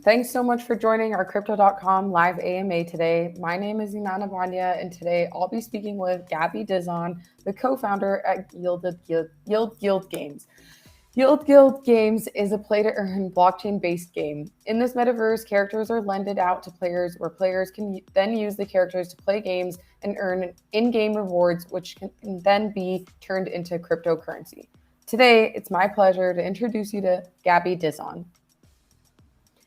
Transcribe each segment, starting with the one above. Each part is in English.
Thanks so much for joining our Crypto.com live AMA today. My name is Imana Vanya, and today I'll be speaking with Gabby Dizon, the co-founder at Yield Games. Yield Guild Games is a play-to-earn blockchain-based game. In this metaverse, characters are lended out to players where players can then use the characters to play games and earn in-game rewards, which can then be turned into cryptocurrency. Today, it's my pleasure to introduce you to Gabby Dizon.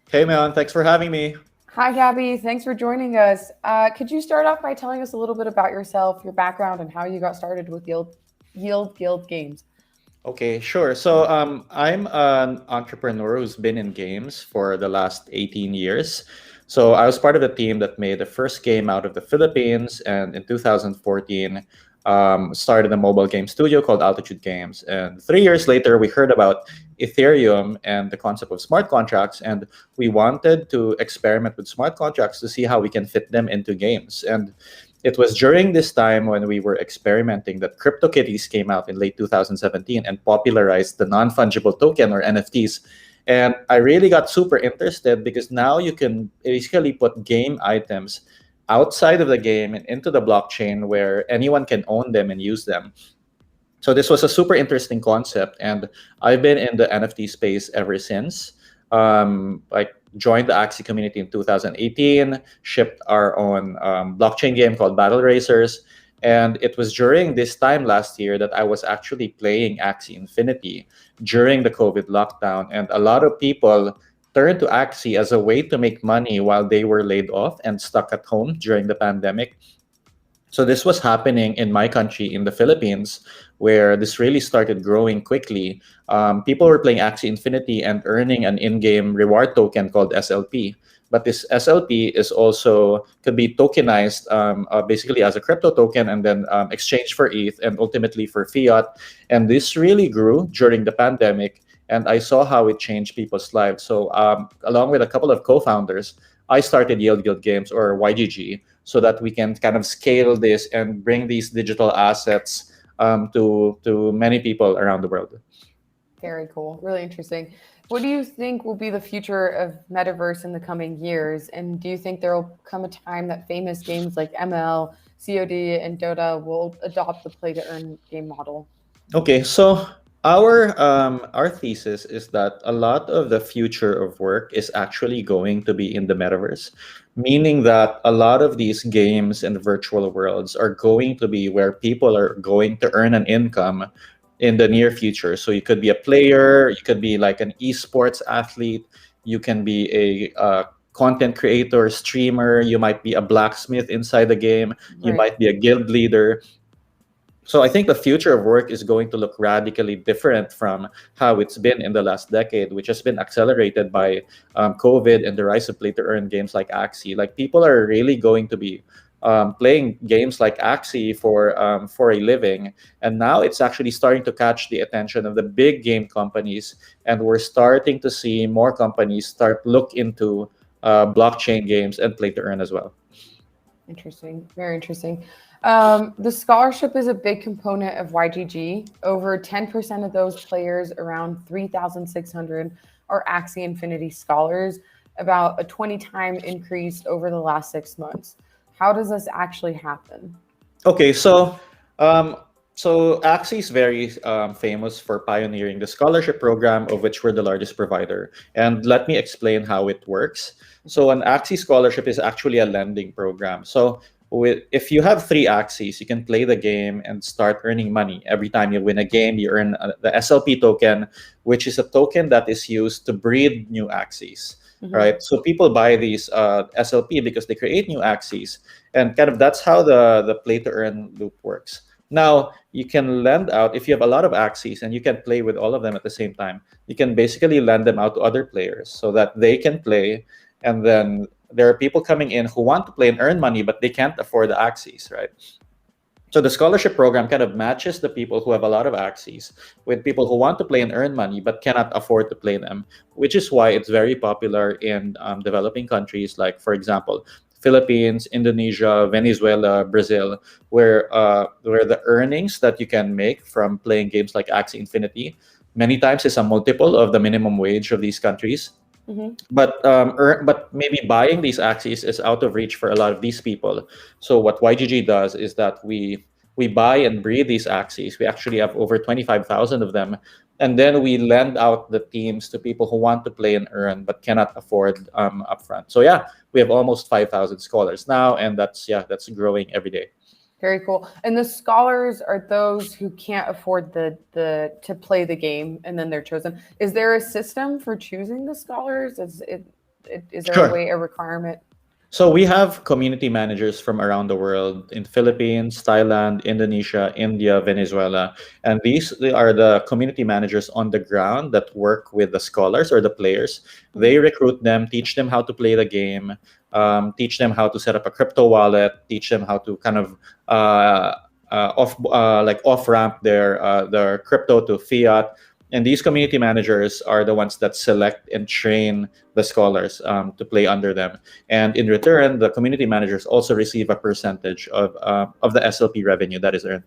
Hey, man, thanks for having me. Hi, Gabby. Thanks for joining us. Could you start off by telling us a little bit about yourself, your background, and how you got started with Yield Guild Games? Okay, sure. So I'm an entrepreneur who's been in games for the last 18 years. So I was part of the team that made the first game out of the Philippines, and in 2014, started a mobile game studio called Altitude Games. And 3 years later, we heard about Ethereum and the concept of smart contracts, and we wanted to experiment with smart contracts to see how we can fit them into games. And it was during this time when we were experimenting that CryptoKitties came out in late 2017 and popularized the non-fungible token, or NFTs. And I really got super interested because now you can basically put game items outside of the game and into the blockchain where anyone can own them and use them. So this was a super interesting concept, and I've been in the NFT space ever since. I joined the Axie community in 2018, shipped our own blockchain game called Battle Racers, and it was during this time last year that I was actually playing Axie Infinity during the COVID lockdown, and a lot of people turned to Axie as a way to make money while they were laid off and stuck at home during the pandemic. So this was happening in my country, in the Philippines, where this really started growing quickly. People were playing Axie Infinity and earning an in-game reward token called SLP. But this SLP is also could be tokenized basically as a crypto token and then exchanged for ETH and ultimately for fiat. And this really grew during the pandemic, and I saw how it changed people's lives. So along with a couple of co-founders, I started Yield Guild Games, or YGG, so that we can kind of scale this and bring these digital assets to many people around the world. Very cool. Really interesting. What do you think will be the future of metaverse in the coming years? And do you think there will come a time that famous games like ML, COD, and Dota will adopt the play-to-earn game model? Okay, so our thesis is that a lot of the future of work is actually going to be in the metaverse, meaning that a lot of these games and virtual worlds are going to be where people are going to earn an income in the near future. So you could be a player, you could be like an esports athlete, you can be a content creator, streamer, you might be a blacksmith inside the game, you Right. might be a guild leader. So I think the future of work is going to look radically different from how it's been in the last decade, which has been accelerated by COVID and the rise of play-to-earn games like Axie. Like, people are really going to be playing games like Axie for a living, and now it's actually starting to catch the attention of the big game companies, and we're starting to see more companies start look into blockchain games and play-to-earn as well. Interesting. Very interesting. The scholarship is a big component of YGG. Over 10% of those players, around 3,600, are Axie Infinity scholars, about a 20-time increase over the last 6 months. How does this actually happen? Okay, so Axie is very famous for pioneering the scholarship program, of which we're the largest provider. And let me explain how it works. So an Axie scholarship is actually a lending program. So if you have 3 Axies, you can play the game and start earning money. Every time you win a game, you earn the SLP token, which is a token that is used to breed new Axies. Right, so people buy these SLP because they create new Axies, and kind of that's how the play to earn loop works. Now you can lend out if you have a lot of Axies and you can play with all of them at the same time. You can basically lend them out to other players so that they can play, and then there are people coming in who want to play and earn money, but they can't afford the Axies, right? So the scholarship program kind of matches the people who have a lot of Axies with people who want to play and earn money but cannot afford to play them, which is why it's very popular in developing countries like, for example, Philippines, Indonesia, Venezuela, Brazil, where the earnings that you can make from playing games like Axie Infinity many times is a multiple of the minimum wage of these countries. Hmm. But maybe buying these Axies is out of reach for a lot of these people. So what YGG does is that we buy and breed these Axies. We actually have over 25,000 of them, and then we lend out the teams to people who want to play and earn but cannot afford upfront. So yeah, we have almost 5,000 scholars now, and that's growing every day. Very cool. And the scholars are those who can't afford the to play the game, and then they're chosen. Is there a system for choosing the scholars? Is there a Sure. way, a requirement? So we have community managers from around the world in Philippines, Thailand, Indonesia, India, Venezuela, and they are the community managers on the ground that work with the scholars or the players. They Mhm. recruit them, teach them how to play the game, teach them how to set up a crypto wallet, teach them how to kind of off ramp their crypto to fiat. And these community managers are the ones that select and train the scholars to play under them, and in return, the community managers also receive a percentage of the SLP revenue that is earned.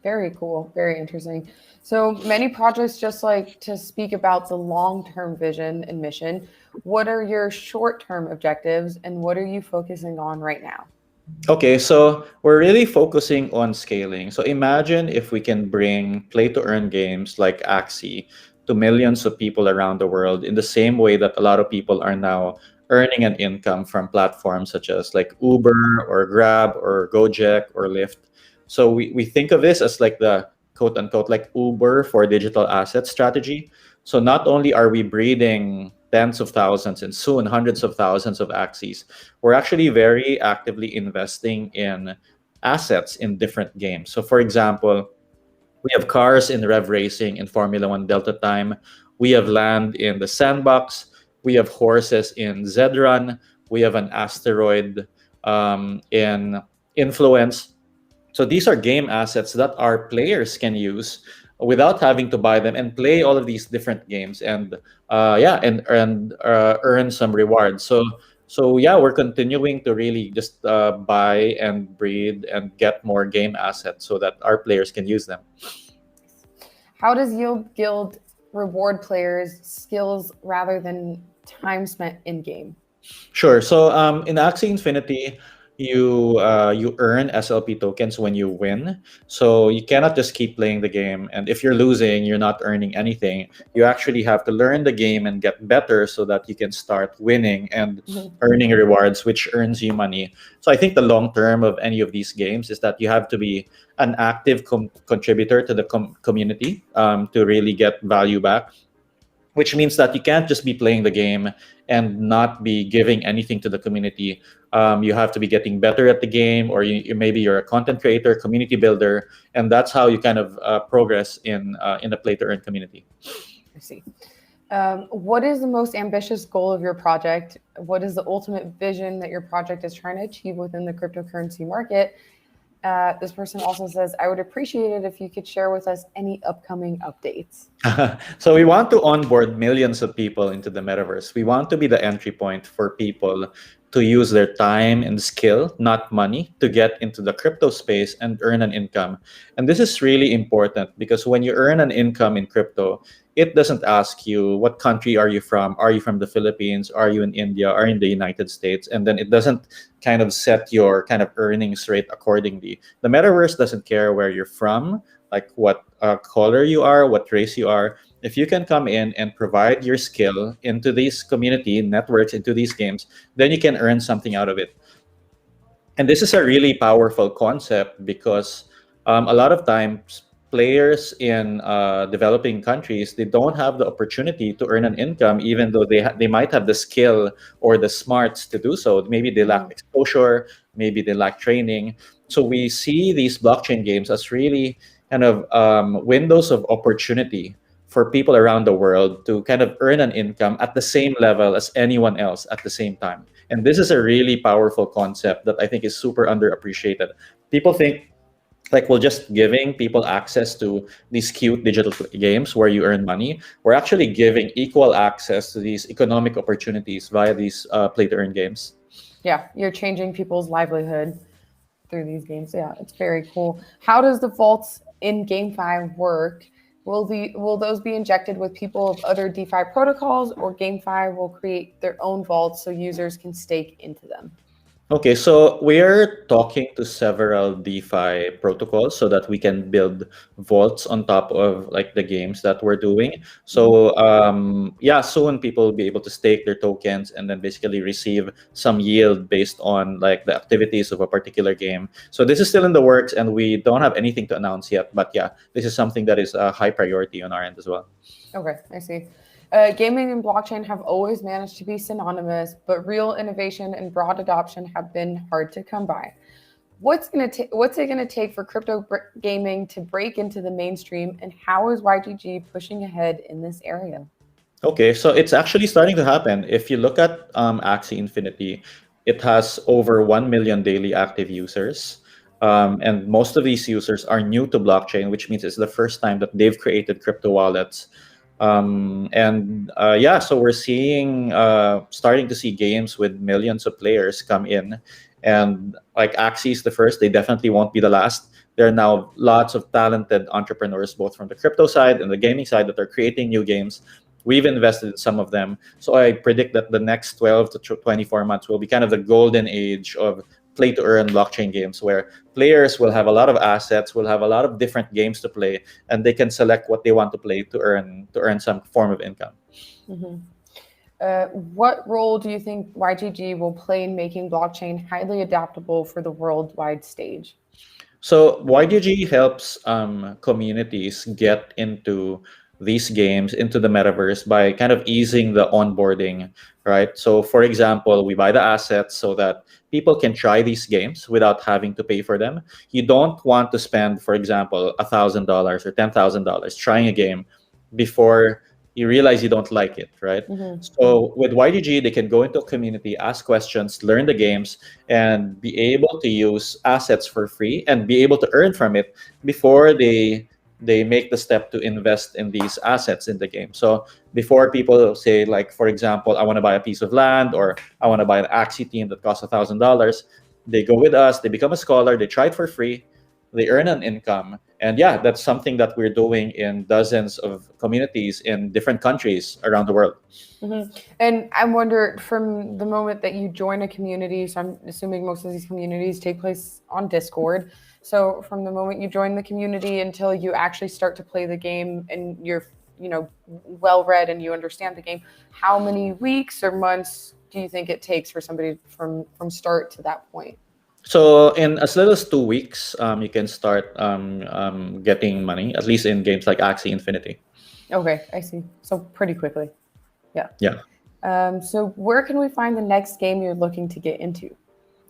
Very cool. Very interesting. So many projects just like to speak about the long-term vision and mission. What are your short-term objectives and what are you focusing on right now? Okay, so we're really focusing on scaling. So imagine if we can bring play to earn games like Axie to millions of people around the world in the same way that a lot of people are now earning an income from platforms such as like Uber or Grab or Gojek or Lyft. So we think of this as like the quote unquote like Uber for digital asset strategy. So not only are we breeding tens of thousands and soon hundreds of thousands of Axies, we're actually very actively investing in assets in different games. So, for example, we have cars in Rev Racing in Formula One Delta Time. We have land in the Sandbox. We have horses in Zed Run. We have an asteroid in Influence. So these are game assets that our players can use without having to buy them and play all of these different games and earn some rewards. So yeah, we're continuing to really just buy and breed and get more game assets so that our players can use them. How does Yield Guild reward players skills rather than time spent in game? Sure. So in Axie Infinity, you earn SLP tokens when you win. So you cannot just keep playing the game, and if you're losing, you're not earning anything. You actually have to learn the game and get better so that you can start winning and Mhm. earning rewards, which earns you money. So I think the long term of any of these games is that you have to be an active contributor to the community to really get value back, which means that you can't just be playing the game and not be giving anything to the community. You have to be getting better at the game, or maybe you're a content creator, community builder, and that's how you kind of progress in the play to earn community. I see. What is the most ambitious goal of your project? What is the ultimate vision that your project is trying to achieve within the cryptocurrency market? This person also says, I would appreciate it if you could share with us any upcoming updates. So we want to onboard millions of people into the metaverse. We want to be the entry point for people to use their time and skill, not money, to get into the crypto space and earn an income. And this is really important because when you earn an income in crypto, it doesn't ask you what country are you from? Are you from the Philippines? Are you in India? Are you in the United States? And then it doesn't kind of set your kind of earnings rate accordingly. The metaverse doesn't care where you're from, like what color you are, what race you are. If you can come in and provide your skill into these community networks, into these games, then you can earn something out of it. And this is a really powerful concept because a lot of times players in developing countries, they don't have the opportunity to earn an income even though they might have the skill or the smarts to do so. Maybe they lack Mhm. exposure, maybe they lack training. So we see these blockchain games as really kind of windows of opportunity for people around the world to kind of earn an income at the same level as anyone else at the same time. And this is a really powerful concept that I think is super underappreciated. People think like we're just giving people access to these cute digital games where you earn money. We're actually giving equal access to these economic opportunities via these play to earn games. Yeah, you're changing people's livelihood through these games. Yeah, it's very cool. How does the vaults in GameFi work? Will those be injected with people of other DeFi protocols, or GameFi will create their own vaults so users can stake into them? Okay, so we're talking to several DeFi protocols so that we can build vaults on top of like the games that we're doing. So yeah, soon people will be able to stake their tokens and then basically receive some yield based on like the activities of a particular game. So this is still in the works and we don't have anything to announce yet. But yeah, this is something that is a high priority on our end as well. Okay, I see. Gaming and blockchain have always managed to be synonymous, but real innovation and broad adoption have been hard to come by. What's it gonna take for gaming to break into the mainstream, and how is YGG pushing ahead in this area? Okay, so it's actually starting to happen. If you look at Axie Infinity, it has over 1 million daily active users. And most of these users are new to blockchain, which means it's the first time that they've created crypto wallets. And yeah, so we're starting to see games with millions of players come in. And like Axie is the first, they definitely won't be the last. There are now lots of talented entrepreneurs, both from the crypto side and the gaming side, that are creating new games. We've invested in some of them. So I predict that the next 12 to 24 months will be kind of the golden age of play to earn blockchain games, where players will have a lot of assets, will have a lot of different games to play, and they can select what they want to play to earn some form of income. Mm-hmm. What role do you think YGG will play in making blockchain highly adaptable for the worldwide stage? So YGG helps communities get into these games, into the metaverse, by kind of easing the onboarding, right? So for example, we buy the assets so that people can try these games without having to pay for them. You don't want to spend, for example, $1,000 or $10,000 trying a game before you realize you don't like it, right? Mm-hmm. So with YGG, they can go into a community, ask questions, learn the games, and be able to use assets for free and be able to earn from it before they make the step to invest in these assets in the game. So before people say, like, for example, I want to buy a piece of land or I want to buy an Axie team that costs $1,000, they go with us, they become a scholar, they try it for free, they earn an income. And yeah, that's something that we're doing in dozens of communities in different countries around the world. Mm-hmm. And I wonder, from the moment that you join a community, so I'm assuming most of these communities take place on Discord. So from the moment you join the community until you actually start to play the game and you're, well read and you understand the game, how many weeks or months do you think it takes for somebody from start to that point? So in as little as 2 weeks, you can start getting money, at least in games like Axie Infinity. Okay, I see. So pretty quickly. Yeah. Yeah. So where can we find the next game you're looking to get into?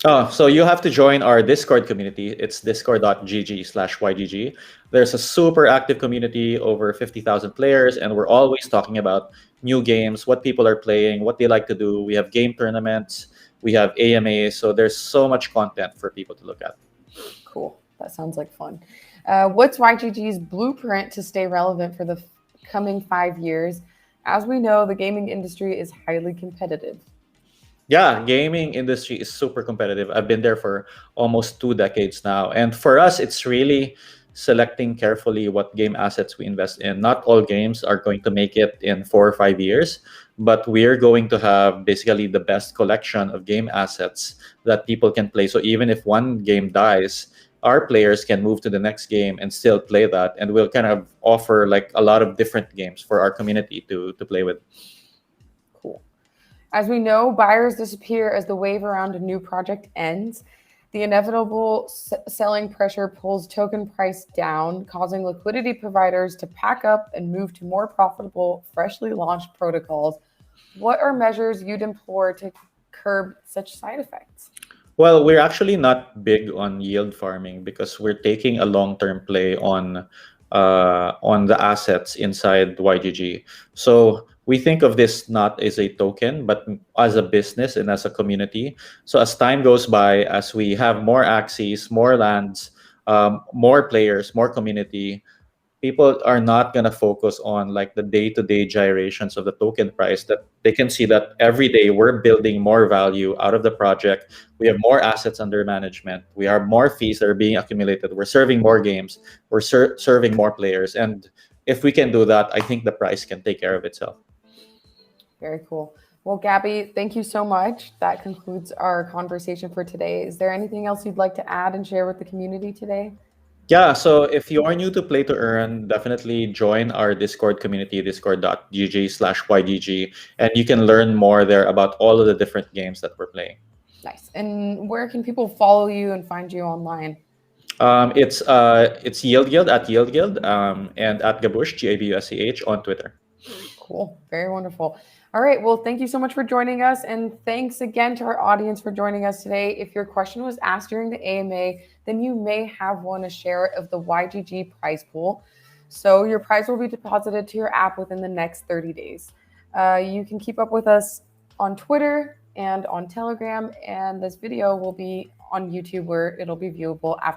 Oh, so you have to join our Discord community. It's discord.gg/YGG. There's a super active community, over 50,000 players, and we're always talking about new games, what people are playing, what they like to do. We have game tournaments, we have AMAs, so there's so much content for people to look at. Cool. That sounds like fun. What's YGG's blueprint to stay relevant for the coming 5 years? As we know, the gaming industry is highly competitive. Yeah, gaming industry is super competitive. I've been there for almost 2 decades now. And for us, it's really selecting carefully what game assets we invest in. Not all games are going to make it in 4 or 5 years, but we're going to have basically the best collection of game assets that people can play. So even if one game dies, our players can move to the next game and still play that. And we'll kind of offer like a lot of different games for our community to play with. Cool. As we know, buyers disappear as the wave around a new project ends. The inevitable selling pressure pulls token price down, causing liquidity providers to pack up and move to more profitable, freshly launched protocols. What are measures you'd employ to curb such side effects? Well, we're actually not big on yield farming because we're taking a long-term play on the assets inside YGG. So we think of this not as a token, but as a business and as a community. So as time goes by, as we have more Axies, more lands, more players, more community, people are not going to focus on like the day-to-day gyrations of the token price. That they can see that every day we're building more value out of the project. We have more assets under management, we have more fees that are being accumulated, we're serving more games, we're serving more players, and if we can do that, I think the price can take care of itself. Very cool. Well, Gabby, thank you so much. That concludes our conversation for today. Is there anything else you'd like to add and share with the community today? Yeah, so if you are new to Play to Earn, definitely join our Discord community, discord.gg/YGG, and you can learn more there about all of the different games that we're playing. Nice. And where can people follow you and find you online? It's Yield Guild at Yield Guild, and at Gabush, Gabush on Twitter. Cool. Very wonderful. All right. Well, thank you so much for joining us. And thanks again to our audience for joining us today. If your question was asked during the AMA, then you may have won a share of the YGG prize pool. So your prize will be deposited to your app within the next 30 days. You can keep up with us on Twitter and on Telegram. And this video will be on YouTube where it'll be viewable after